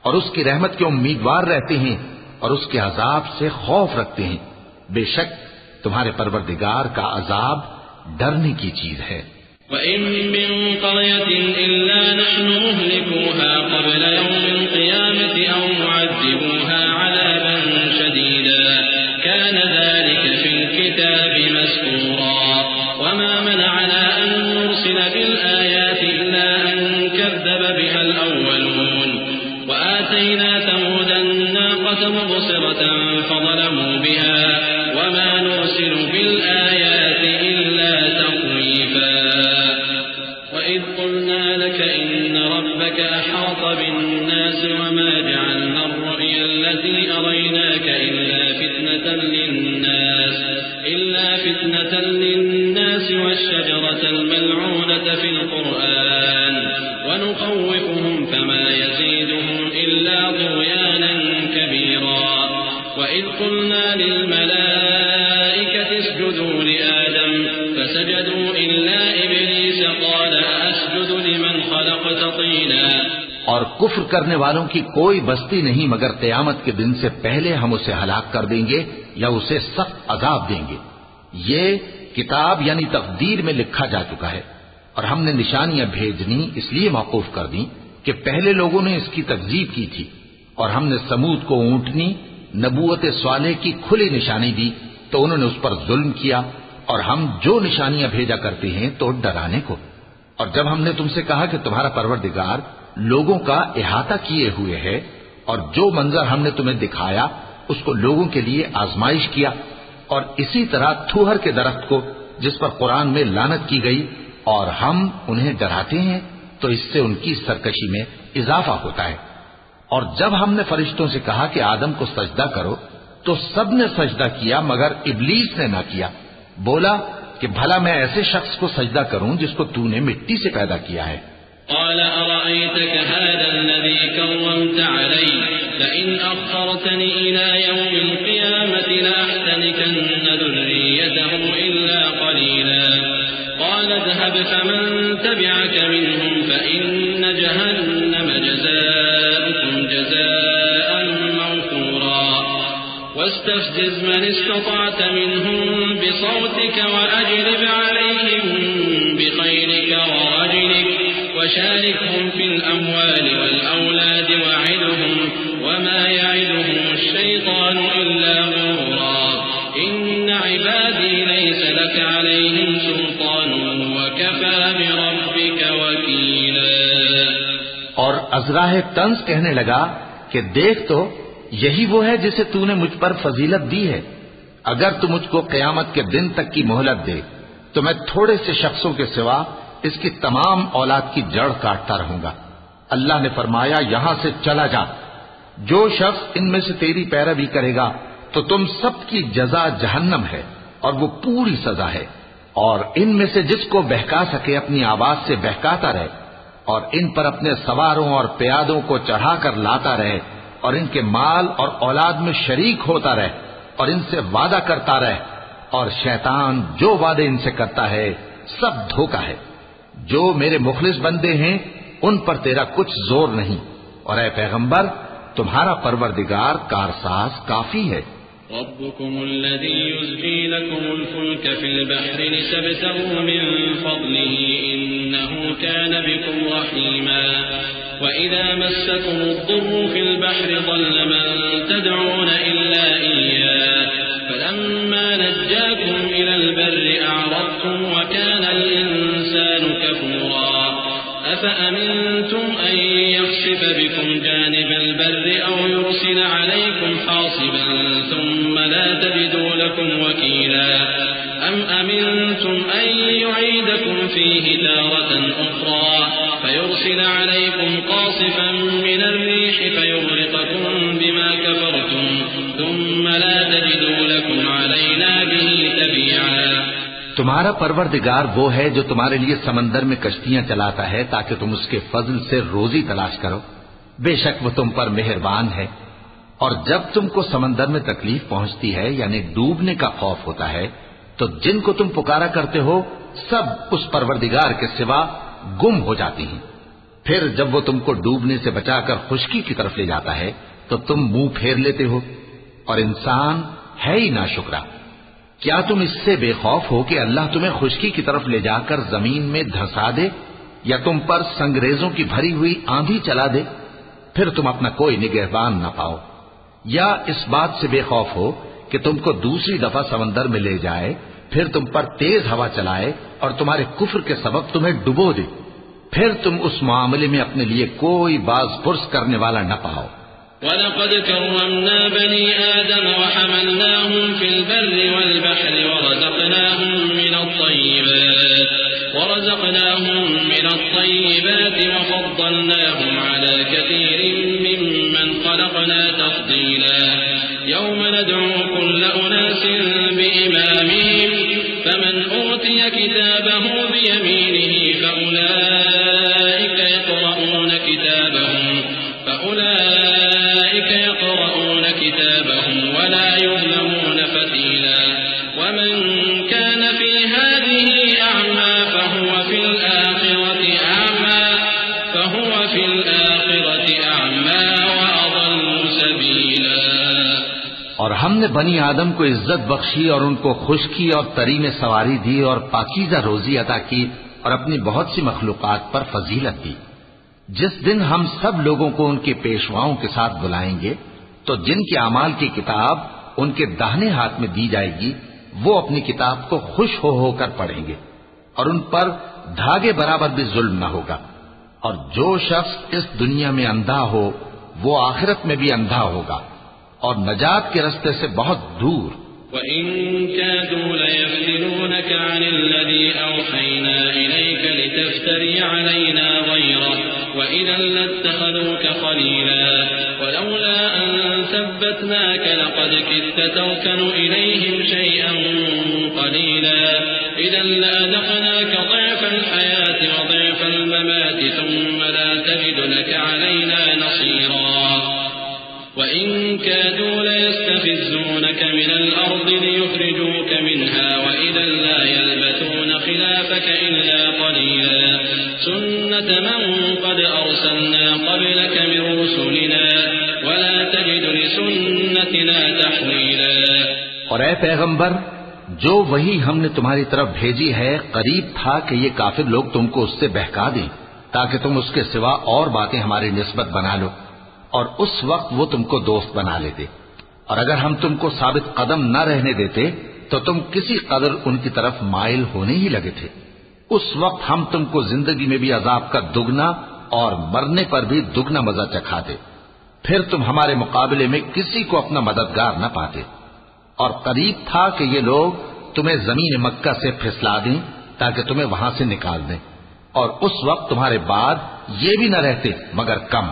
اور اس کی رحمت کے امیدوار رہتے ہیں اور اس کے عذاب سے خوف رکھتے ہیں. بے شک تمہارے پروردگار کا عذاب ڈرنے کی چیز ہے. وَإِن مِّن قَرْيَةٍ إِلَّا نَحْنُ مُهْلِكُوهَا قَبْلَ يَوْمِ الْقِيَامَةِ أَوْ مُعَذِّبُوهَا عَذَابًا شَدِيدًا كَانَ ذَلِكَ فِي الْكِتَابِ مَسْطُورًا. وَمَا مَنَعَنَا أَن نُّرْسِلَ بِالْآيَاتِ إِلَّا أَن كَذَّبَ بِهَا الْأَوَّلُونَ. وآتينا ثمود الناقة مبصرة فظلموا بها وما نرسل بالآيات إلا تخويفا. وإذ قلنا لك إن ربك أحاط بالناس وما جعلنا الرؤيا التي أريناك إلا فتنة للناس والشجرة الملعونة في القرآن ونخوفهم فما يزيدهم إلا طغيانا كبيرا. وإذ قلنا للملائكة اسجدوا لآدم فسجدوا إلا إبليس قال أسجد لمن خلقت طينا. اور کفر کرنے والوں کی کوئی بستی نہیں مگر قیامت کے دن سے پہلے ہم اسے ہلاک کر دیں گے یا اسے سخت عذاب دیں گے. یہ کتاب یعنی تقدیر میں لکھا جا چکا ہے، اور ہم نے نشانیاں بھیجنی اس لیے موقوف کر دیں کہ پہلے لوگوں نے اس کی تکذیب کی تھی. اور ہم نے سمود کو اونٹنی نبوت صالح کی کھلی نشانی دی تو انہوں نے اس پر ظلم کیا. اور ہم جو نشانیاں بھیجا کرتے ہیں تو ڈرانے کو. اور جب ہم نے تم سے کہا کہ تمہارا پروردگار لوگوں کا احاطہ کیے ہوئے ہے اور جو منظر ہم نے تمہیں دکھایا اس کو لوگوں کے لیے آزمائش کیا، اور اسی طرح تھوہر کے درخت کو جس پر قرآن میں لعنت کی گئی، اور ہم انہیں ڈراتے ہیں تو اس سے ان کی سرکشی میں اضافہ ہوتا ہے. اور جب ہم نے فرشتوں سے کہا کہ آدم کو سجدہ کرو تو سب نے سجدہ کیا مگر ابلیس نے نہ کیا. بولا کہ بھلا میں ایسے شخص کو سجدہ کروں جس کو تو نے مٹی سے پیدا کیا ہے؟ قال أرأيتك هذا الذي كرمت علي لئن أخرتني إلى يوم القيامة لأحتنكن ذريته إلا قليلا قال اذهب فمن تبعك منهم فإن جهنم جزاؤكم جزاء موفورا واستفزز من استطعت منهم بصوتك وأجلب عليهم بخيلك ورجلك وشاركهم في الأموال والأولاد وعدهم وما يعدهم الشيطان إلا غرورا إن عبادي ليس لك عليهم سلطان وكفى بربك وكيلا. اور ازراہ طنز کہنے لگا کہ دیکھ تو یہی وہ ہے جسے تو نے مجھ پر فضیلت دی ہے. اگر تو مجھ کو قیامت کے دن تک کی مہلت دے تو میں تھوڑے سے شخصوں کے سوا اس کی تمام اولاد کی جڑ کاٹتا رہوں گا. اللہ نے فرمایا یہاں سے چلا جا. جو شخص ان میں سے تیری پیروی کرے گا تو تم سب کی جزا جہنم ہے اور وہ پوری سزا ہے. اور ان میں سے جس کو بہکا سکے اپنی آواز سے بہکاتا رہے اور ان پر اپنے سواروں اور پیادوں کو چڑھا کر لاتا رہے اور ان کے مال اور اولاد میں شریک ہوتا رہے اور ان سے وعدہ کرتا رہے. اور شیطان جو وعدے ان سے کرتا ہے سب دھوکہ ہے. جو میرے مخلص بندے ہیں ان پر تیرا کچھ زور نہیں. اور اے پیغمبر تمہارا پروردگار کارساز کافی ہے. ربكم الذي يزجي لكم الفلك في البحر لتبتغوا من فضله إنه كان بكم رحيما وإذا مسكم الضر في البحر ضل من تدعون إلا إياه فلما نجاكم إلى البر أعرضتم وكان الإنسان كفورا أفأمنتم أن يخسف بكم جانب البر أو يرسل عليكم حاصبا ثم لا تجدوا لكم وكيلا أم أمنتم أن يعيدكم فيه تارة أخرى فيرسل عليكم قاصفا من الريح فيغرقكم بما كفرتم ثم لا تجدوا لكم علينا به تبيعا. تمہارا پروردگار وہ ہے جو تمہارے لیے سمندر میں کشتیاں چلاتا ہے تاکہ تم اس کے فضل سے روزی تلاش کرو. بے شک وہ تم پر مہربان ہے. اور جب تم کو سمندر میں تکلیف پہنچتی ہے یعنی ڈوبنے کا خوف ہوتا ہے تو جن کو تم پکارا کرتے ہو سب اس پروردگار کے سوا گم ہو جاتی ہیں. پھر جب وہ تم کو ڈوبنے سے بچا کر خشکی کی طرف لے جاتا ہے تو تم منہ پھیر لیتے ہو. اور انسان ہے ہی ناشکرا. کیا تم اس سے بے خوف ہو کہ اللہ تمہیں خشکی کی طرف لے جا کر زمین میں دھسا دے یا تم پر سنگریزوں کی بھری ہوئی آندھی چلا دے پھر تم اپنا کوئی نگہبان نہ پاؤ؟ یا اس بات سے بے خوف ہو کہ تم کو دوسری دفعہ سمندر میں لے جائے پھر تم پر تیز ہوا چلائے اور تمہارے کفر کے سبب تمہیں ڈبو دے پھر تم اس معاملے میں اپنے لیے کوئی باز پرس کرنے والا نہ پاؤ. وَلَقَدْ كَرَّمْنَا بَنِي آدَمَ وَحَمَلْنَاهُمْ فِي الْبَرِّ وَالْبَحْرِ ورزقناهم من الطيبات وفضلناهم على كثير ممن خلقنا تفضيلا. يوم ندعو كل أناس بإمامهم فمن أوتي كتابه بيمينه فأولئك يقرؤون كتابهم ولا يظلمون فتيلا. ومن كان في هذه أعمى فهو في الآخرة أعمى وأضل سبيلا. اور ہم نے بنی آدم کو عزت بخشی اور ان کو خشکی اور تری میں سواری دی اور پاکیزہ روزی عطا کی اور اپنی بہت سی مخلوقات پر فضیلت دی. جس دن ہم سب لوگوں کو ان کے پیشواؤں کے ساتھ بلائیں گے تو جن کے اعمال کی کتاب ان کے داہنے ہاتھ میں دی جائے گی وہ اپنی کتاب کو خوش ہو کر پڑھیں گے اور ان پر دھاگے برابر بھی ظلم نہ ہوگا. اور جو شخص اس دنیا میں اندھا ہو وہ آخرت میں بھی اندھا ہوگا اور نجات کے رستے سے بہت دور. وَإِن كَادُوا لَيَفْتِنُونَكَ عَنِ الَّذِي أَوْحَيْنَا إِلَيْكَ لِتَفْتَرِيَ عَلَيْنَا غَيْرَهُ وإذا لاتخذوك خليلا ولولا أن ثبتناك لقد كدت تركن إليهم شيئا قليلا إذا لأذقناك ضعف الحياة وضعف الممات ثم لا تجد لك علينا نصيرا وإن كادوا ليستفزونك من الأرض ليخرجوك منها وإذا لا يلبثون خلافك إلا قليلا سنة من قد أرسلنا قبلك من رسلنا ولا تجد لسنتنا تحويلا. اور اے پیغمبر، جو وہی ہم نے تمہاری طرف بھیجی ہے قریب تھا کہ یہ کافر لوگ تم کو اس سے بہکا دیں تاکہ تم اس کے سوا اور باتیں ہماری نسبت بنا لو، اور اس وقت وہ تم کو دوست بنا لیتے، اور اگر ہم تم کو ثابت قدم نہ رہنے دیتے تو تم کسی قدر ان کی طرف مائل ہونے ہی لگے تھے. اس وقت ہم تم کو زندگی میں بھی عذاب کا دگنا اور مرنے پر بھی دگنا مزہ چکھاتے، پھر تم ہمارے مقابلے میں کسی کو اپنا مددگار نہ پاتے. اور قریب تھا کہ یہ لوگ تمہیں زمین مکہ سے پھسلا دیں تاکہ تمہیں وہاں سے نکال دیں، اور اس وقت تمہارے بعد یہ بھی نہ رہتے مگر کم.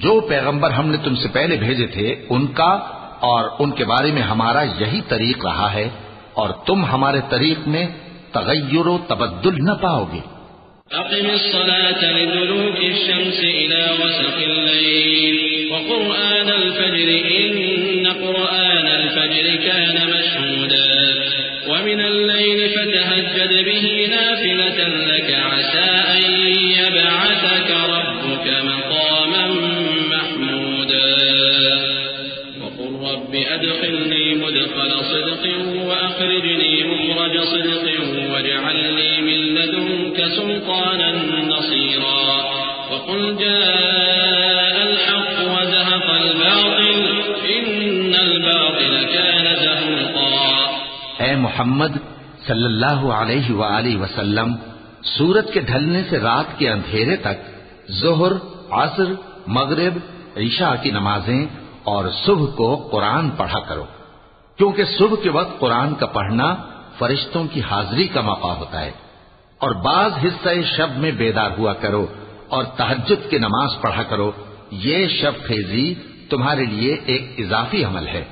جو پیغمبر ہم نے تم سے پہلے بھیجے تھے ان کا اور ان کے بارے میں ہمارا یہی طریق رہا ہے، اور تم ہمارے طریق میں تغیر و تبدل نہ پاؤ گے. أقم الصلاة لدلوك الشمس إلى غسق الليل وقرآن الفجر إن قرآن الفجر كان مشهودا ومن الليل فتهجد به نافلة لك عسى أن يبعثك ربك مقاما محمودا وقل رب أدخلني مدخل صدق وأخرجني مخرج صدق واجعل لي من لدنك سلطانا نصيرا وقل جاء الحق وزهق الباطل إن الباطل كان زهوقا. اے محمد صلی اللہ علیہ وآلہ وسلم، سورج کے ڈھلنے سے رات کے اندھیرے تک ظہر، عصر، مغرب، عشاء کی نمازیں اور صبح کو قرآن پڑھا کرو، کیونکہ صبح کے وقت قرآن کا پڑھنا فرشتوں کی حاضری کا موقع ہوتا ہے. اور بعض حصہ شب میں بیدار ہوا کرو اور تہجد کی نماز پڑھا کرو. یہ شب خیزی تمہارے لیے ایک اضافی عمل ہے.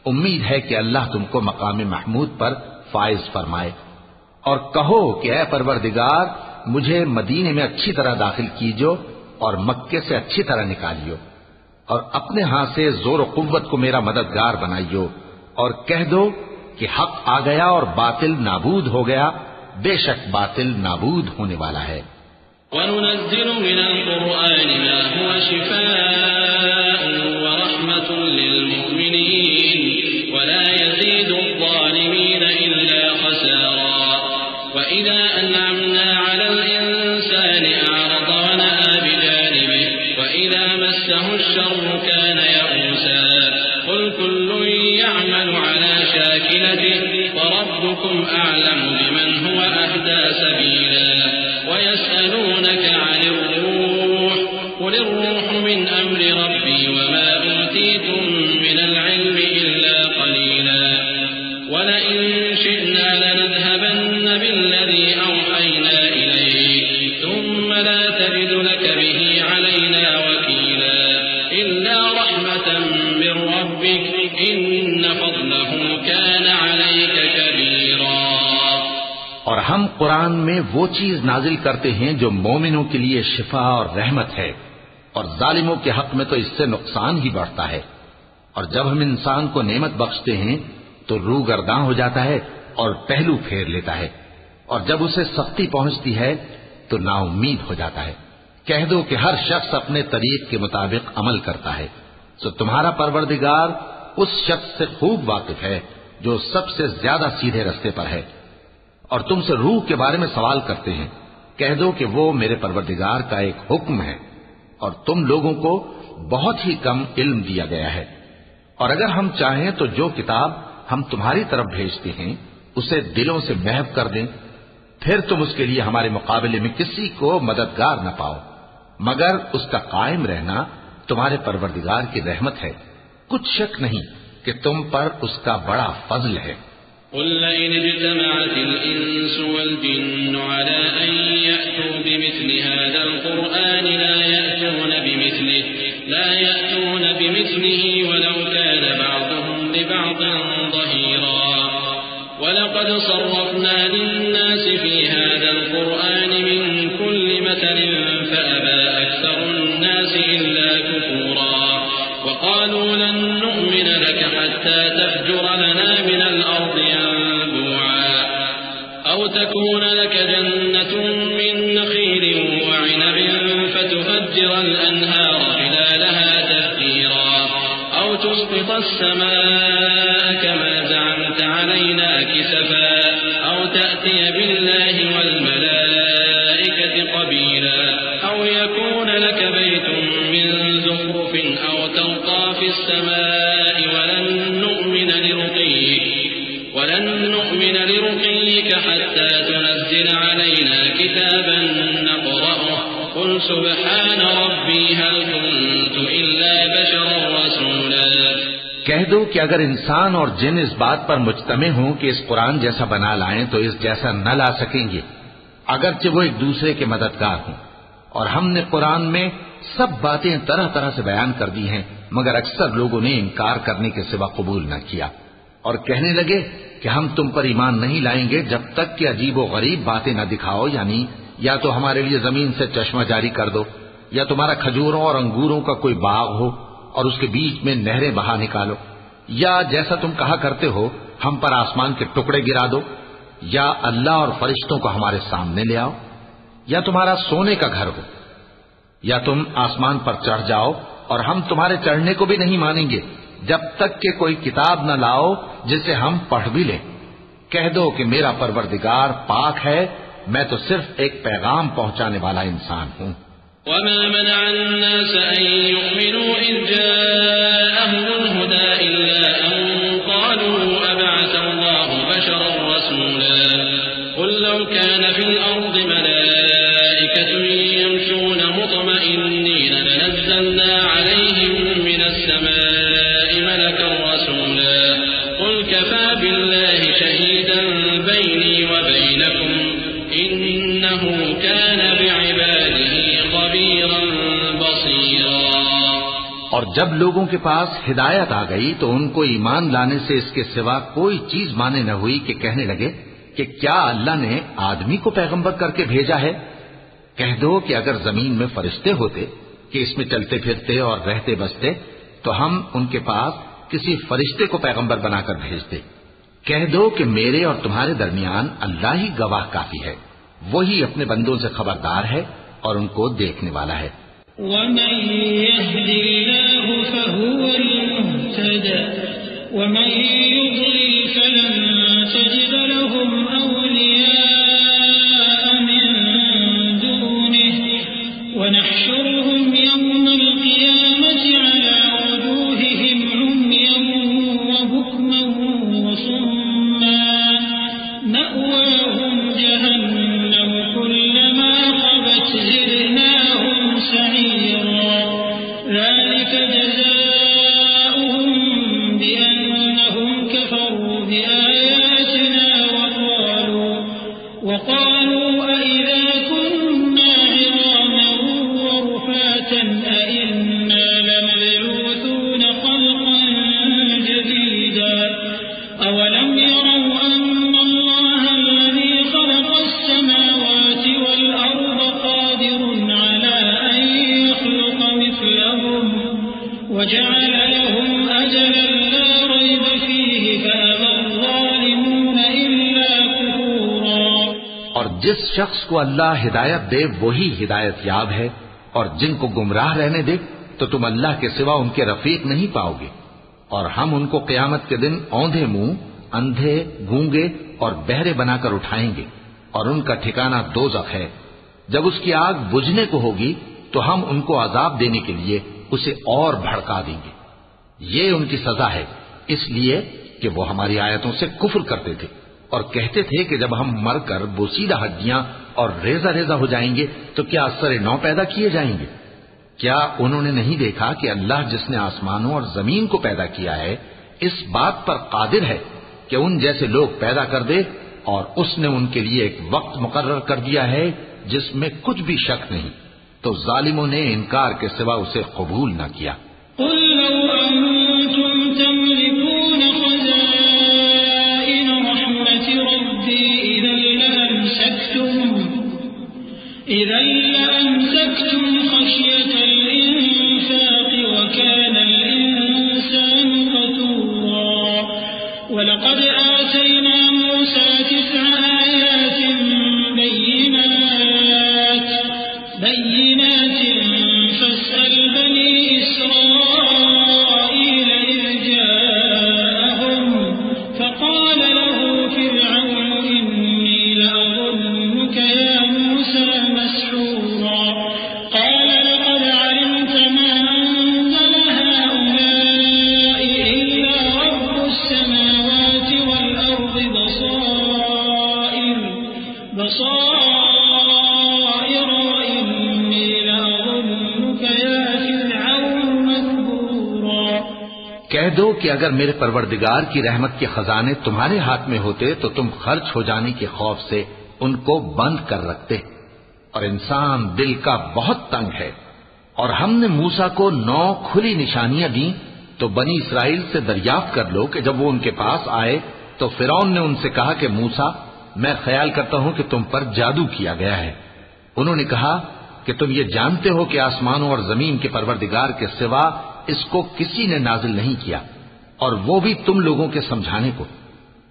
امید ہے کہ اللہ تم کو مقام محمود پر فائز فرمائے. اور کہو کہ اے پروردگار، مجھے مدینے میں اچھی طرح داخل کیجو اور مکے سے اچھی طرح نکالیو، اور اپنے ہاں سے زور و قوت کو میرا مددگار بنائیو، اور کہہ دو کہ حق آ گیا اور باطل نابود ہو گیا، بے شک باطل نابود ہونے والا ہے. وَنُنَزِّلُ مِنَ الْقُرْآنِ مَا هُوَ شِفَاءٌ وَرَحْمَةٌ لِّلْمُؤْمِنِينَ وَلَا يَزِيدُ الظَّالِمِينَ إِلَّا خَسَارًا. وَإِذَا أَنْعَمْنَا عَلَى الْإِنسَانِ أَعْرَضَ وَنَأَىٰ بِجَانِبِهِ وَإِذَا مَسَّهُ الشَّرُّ كَانَ يَئُوسًا. قُلْ كُلٌّ يَعْمَلُ عَلَى شَاكِلَتِهِ وَرَبُّكُمْ أَعْلَمُ بِمَنْ هُوَ أَهْدَىٰ سَبِيلًا. ويسألونك عن الروح قل الروح من أمر ربي وما أوتيتم من العلم إلا قليلا ولئن شئنا لنذهبن بالذي أوحينا إليك ثم لا تجد لك به علينا وكيلا إلا رحمة من ربك إن فضله كان عليك كبيرا. اور ہم قرآن میں وہ چیز نازل کرتے ہیں جو مومنوں کے لیے شفا اور رحمت ہے، اور ظالموں کے حق میں تو اس سے نقصان ہی بڑھتا ہے. اور جب ہم انسان کو نعمت بخشتے ہیں تو روح گرداں ہو جاتا ہے اور پہلو پھیر لیتا ہے، اور جب اسے سختی پہنچتی ہے تو نا امید ہو جاتا ہے. کہہ دو کہ ہر شخص اپنے طریق کے مطابق عمل کرتا ہے، تو تمہارا پروردگار اس شخص سے خوب واقف ہے جو سب سے زیادہ سیدھے رستے پر ہے. اور تم سے روح کے بارے میں سوال کرتے ہیں، کہہ دو کہ وہ میرے پروردگار کا ایک حکم ہے، اور تم لوگوں کو بہت ہی کم علم دیا گیا ہے. اور اگر ہم چاہیں تو جو کتاب ہم تمہاری طرف بھیجتے ہیں اسے دلوں سے محو کر دیں، پھر تم اس کے لیے ہمارے مقابلے میں کسی کو مددگار نہ پاؤ، مگر اس کا قائم رہنا تمہارے پروردگار کی رحمت ہے. کچھ شک نہیں کہ تم پر اس کا بڑا فضل ہے. قل لئن اجتمعت الإنس والجن على أن يأتوا بمثل هذا القرآن لا ولقد صرفنا للناس في هذا القرآن من كل مثل فأبى أكثر الناس إلا كفورا وقالوا لن نؤمن لك حتى تفجر لنا من الأرض ينبوعا أو تكون لك جنة من نخيل وعنب فتفجر الأنهار خلالها تفجيرا أو تسقط السماء كما زعمت علينا كسفا أو تأتي بالله والملائكة قبيلا أو يكون لك بيت من زخرف أو ترقى في السماء ولن نؤمن لرقيك حتى تنزل علينا كتابا نقرأه قل سبحان ربي هل كنت إلا بشرا رسولا کہہ دو کہ اگر انسان اور جن اس بات پر مجتمع ہوں کہ اس قرآن جیسا بنا لائیں تو اس جیسا نہ لا سکیں گے، اگرچہ وہ ایک دوسرے کے مددگار ہوں۔ اور ہم نے قرآن میں سب باتیں طرح طرح سے بیان کر دی ہیں، مگر اکثر لوگوں نے انکار کرنے کے سوا قبول نہ کیا، اور کہنے لگے کہ ہم تم پر ایمان نہیں لائیں گے جب تک کہ عجیب و غریب باتیں نہ دکھاؤ، یعنی یا تو ہمارے لیے زمین سے چشمہ جاری کر دو، یا تمہارا کھجوروں اور انگوروں کا کوئی باغ ہو اور اس کے بیچ میں نہریں بہا نکالو، یا جیسا تم کہا کرتے ہو ہم پر آسمان کے ٹکڑے گرا دو، یا اللہ اور فرشتوں کو ہمارے سامنے لے آؤ، یا تمہارا سونے کا گھر ہو، یا تم آسمان پر چڑھ جاؤ اور ہم تمہارے چڑھنے کو بھی نہیں مانیں گے جب تک کہ کوئی کتاب نہ لاؤ جسے ہم پڑھ بھی لیں۔ کہہ دو کہ میرا پروردگار پاک ہے، میں تو صرف ایک پیغام پہنچانے والا انسان ہوں۔ وما منع الناس أن يؤمنوا إذ جاءهم الهدى إلا أن قالوا أبعث الله بشرا رسولا قل لو كان في الأرض ملائكة يمشون مطمئنين لنزلنا عليهم من السماء ملكا رسولا قل كفى بالله شهيدا بيني وبينكم إنه كان بعباده خبيرا بصيرا۔ اور جب لوگوں کے پاس ہدایت آ گئی تو ان کو ایمان لانے سے اس کے سوا کوئی چیز مانے نہ ہوئی کہ کہنے لگے کہ کیا اللہ نے آدمی کو پیغمبر کر کے بھیجا ہے؟ کہہ دو کہ اگر زمین میں فرشتے ہوتے کہ اس میں چلتے پھرتے اور رہتے بستے تو ہم ان کے پاس کسی فرشتے کو پیغمبر بنا کر بھیجتے۔ کہہ دو کہ میرے اور تمہارے درمیان اللہ ہی گواہ کافی ہے، وہی اپنے بندوں سے خبردار ہے اور ان کو دیکھنے والا ہے۔ ومن يهد الله فهو المهتد ومن يضلل فلن تجد لهم أولياء من دونه ونحشرهم يوم القيامة على وجوههم عميا وبكما وصما مأواهم جهنم كلما خبت زدناهم سعيرا ذلك جزاؤهم بأنهم كفروا بآياتنا وقالوا أئذا كنا عظاما ورفاتا أئنا لمبعوثون خلقا جديدا أولم يروا أن الله الذي خلق السماوات والأرض قادر على أن يخلق مثلهم وجعل لهم أجلا لا ريب فيه فأبى الظالمون إلا كفورا۔ اور جس شخص کو اللہ ہدایت دے وہی ہدایت یاب ہے، اور جن کو گمراہ رہنے دے تو تم اللہ کے سوا ان کے رفیق نہیں پاؤ گے۔ اور ہم ان کو قیامت کے دن اوندھے منہ، اندھے، گونگے اور بہرے بنا کر اٹھائیں گے، اور ان کا ٹھکانہ دوزخ ہے۔ جب اس کی آگ بجھنے کو ہوگی تو ہم ان کو عذاب دینے کے لیے اسے اور بھڑکا دیں گے۔ یہ ان کی سزا ہے، اس لیے کہ وہ ہماری آیتوں سے کفر کرتے تھے اور کہتے تھے کہ جب ہم مر کر بوسیدہ ہڈیاں اور ریزہ ریزہ ہو جائیں گے تو کیا اثر نو پیدا کیے جائیں گے؟ کیا انہوں نے نہیں دیکھا کہ اللہ جس نے آسمانوں اور زمین کو پیدا کیا ہے اس بات پر قادر ہے کہ ان جیسے لوگ پیدا کر دے، اور اس نے ان کے لیے ایک وقت مقرر کر دیا ہے جس میں کچھ بھی شک نہیں، تو ظالموں نے انکار کے سوا اسے قبول نہ کیا۔ قل لو أنتم تملكون خزائن رحمة إذا لأمسكتم خشية الإنفاق وكان الإنسان قتورا ولقد آتينا موسى 9 آيات بينات فاسأل بني إسرائيل إذ جاءهم فقال له فرعون إني لأظنك يا موسى مسحورا قال لقد علمت ما أنزل هؤلاء إلا رب السماوات والأرض بصائر وإني لأظنك يا فرعون مثبورا کہہ دو کہ اگر میرے پروردگار کی رحمت کے خزانے تمہارے ہاتھ میں ہوتے تو تم خرچ ہو جانے کے خوف سے ان کو بند کر رکھتے، اور انسان دل کا بہت تنگ ہے۔ اور ہم نے موسیٰ کو 9 کھلی نشانیاں دیں تو بنی اسرائیل سے دریافت کر لو کہ جب وہ ان کے پاس آئے تو فرعون نے ان سے کہا کہ موسیٰ میں خیال کرتا ہوں کہ تم پر جادو کیا گیا ہے۔ انہوں نے کہا کہ تم یہ جانتے ہو کہ آسمانوں اور زمین کے پروردگار کے سوا اس کو کسی نے نازل نہیں کیا، اور وہ بھی تم لوگوں کے سمجھانے کو،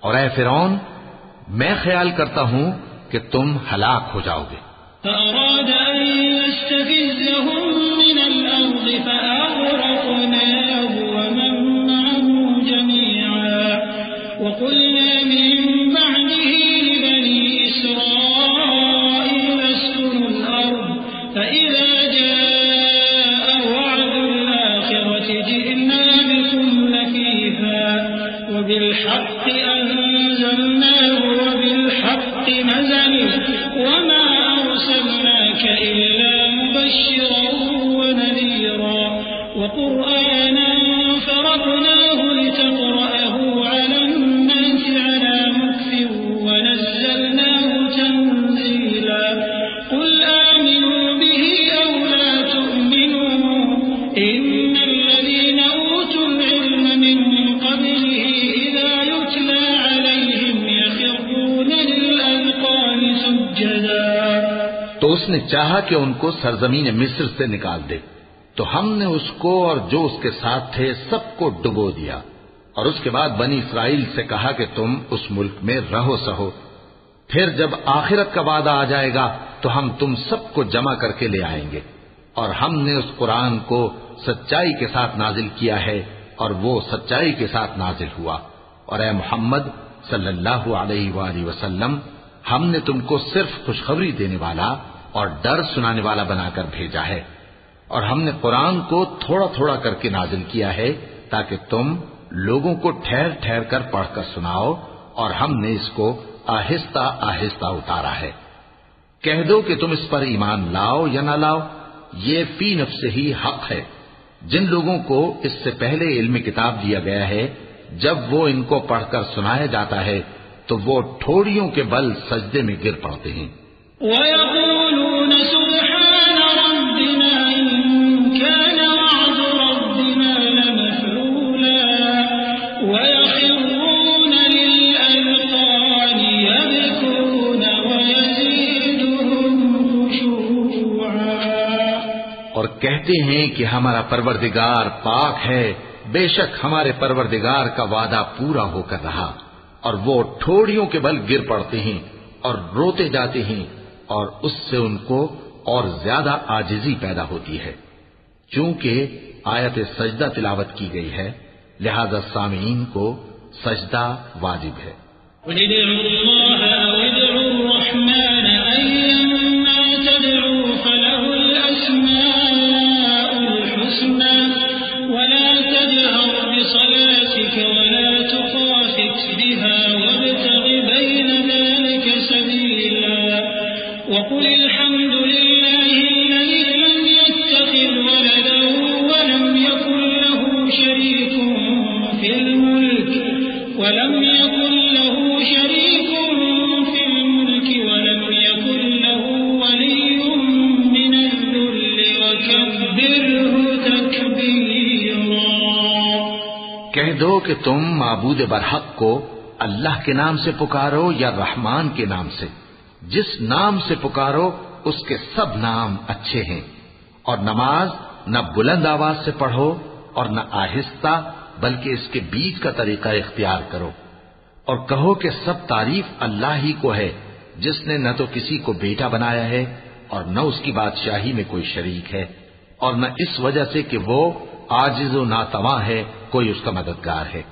اور اے فرعون میں خیال کرتا ہوں کہ تم ہلاک ہو جاؤ گے۔ فأراد أن يستفزهم من الأرض فأغرقناه ومن معه جميعا وقلنا من بعده لبني إسرائيل اسكنوا الأرض فإذا جاء وعد الآخرة جئنا بكم لفيفا وبالحق أنزلناه وبالحق نزل وما أرسلناك إلا مبشرا ونذيرا وقرآنا فرقناه لتقرأه على الناس على مكث ونزلناه تنزيلا قل آمنوا به أو لا تؤمنوا إن الذين أوتوا العلم من قبله إذا يتلى عليهم يخرون للأذقان سجدا۔ تو اس نے چاہا کہ ان کو سرزمین مصر سے نکال دے، تو ہم نے اس کو اور جو اس کے ساتھ تھے سب کو ڈبو دیا، اور اس کے بعد بنی اسرائیل سے کہا کہ تم اس ملک میں رہو سہو، پھر جب آخرت کا وعدہ آ جائے گا تو ہم تم سب کو جمع کر کے لے آئیں گے۔ اور ہم نے اس قرآن کو سچائی کے ساتھ نازل کیا ہے، اور وہ سچائی کے ساتھ نازل ہوا۔ اور اے محمد صلی اللہ علیہ وآلہ وسلم ہم نے تم کو صرف خوشخبری دینے والا اور ڈر سنانے والا بنا کر بھیجا ہے، اور ہم نے قرآن کو تھوڑا تھوڑا کر کے نازل کیا ہے تاکہ تم لوگوں کو ٹھہر ٹھہر کر پڑھ کر سناؤ، اور ہم نے اس کو آہستہ آہستہ اتارا ہے۔ کہہ دو کہ تم اس پر ایمان لاؤ یا نہ لاؤ، یہ فی نفس ہی حق ہے۔ جن لوگوں کو اس سے پہلے علم کتاب دیا گیا ہے، جب وہ ان کو پڑھ کر سنایا جاتا ہے تو وہ ٹھوڑیوں کے بل سجدے میں گر پڑتے ہیں۔ وَيَقُولُونَ سُبْحَانَ رَبِّنَا إِن كَانَ وَعْدُ رَبِّنَا لَمَفْعُولًا وَيَخِرُّونَ لِلْأَذْقَانِ يَبْكُونَ وَيَزِيدُهُمْ خُشُوعًا۔ اور کہتے ہیں کہ ہمارا پروردگار پاک ہے، بے شک ہمارے پروردگار کا وعدہ پورا ہو کر رہا، اور وہ ٹھوڑیوں کے بل گر پڑتے ہیں اور روتے جاتے ہیں، اور اس سے ان کو اور زیادہ عاجزی پیدا ہوتی ہے۔ چونکہ آیت سجدہ تلاوت کی گئی ہے لہذا سامعین کو سجدہ واجب ہے۔ قل ادعوا الله أو ادعوا الرحمن أيما تدعوا فله الأسماء الحسنى ولا تجهر بصلاتك ولا تخافت بها وابتغ بين ذلك سبيلا وقل الحمد لله الذي لم يتخذ ولدا ولم يكن له شريك في الملك ولم يكن له ولي من الذل وكبره تكبيرا۔ کہہ دو کہ تم معبود برحق کو اللہ کے نام سے پکارو یا رحمان کے نام سے، جس نام سے پکارو اس کے سب نام اچھے ہیں، اور نماز نہ بلند آواز سے پڑھو اور نہ آہستہ، بلکہ اس کے بیچ کا طریقہ اختیار کرو، اور کہو کہ سب تعریف اللہ ہی کو ہے، جس نے نہ تو کسی کو بیٹا بنایا ہے اور نہ اس کی بادشاہی میں کوئی شریک ہے، اور نہ اس وجہ سے کہ وہ عاجز و ناتواں ہے کوئی اس کا مددگار ہے،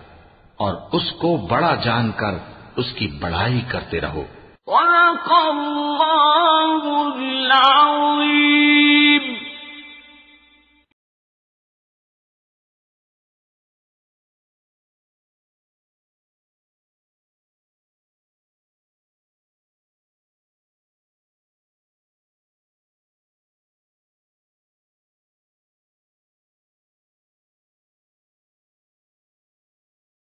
اور اس کو بڑا جان کر اس کی بڑائی کرتے رہو۔ صدق اللہ العظیم۔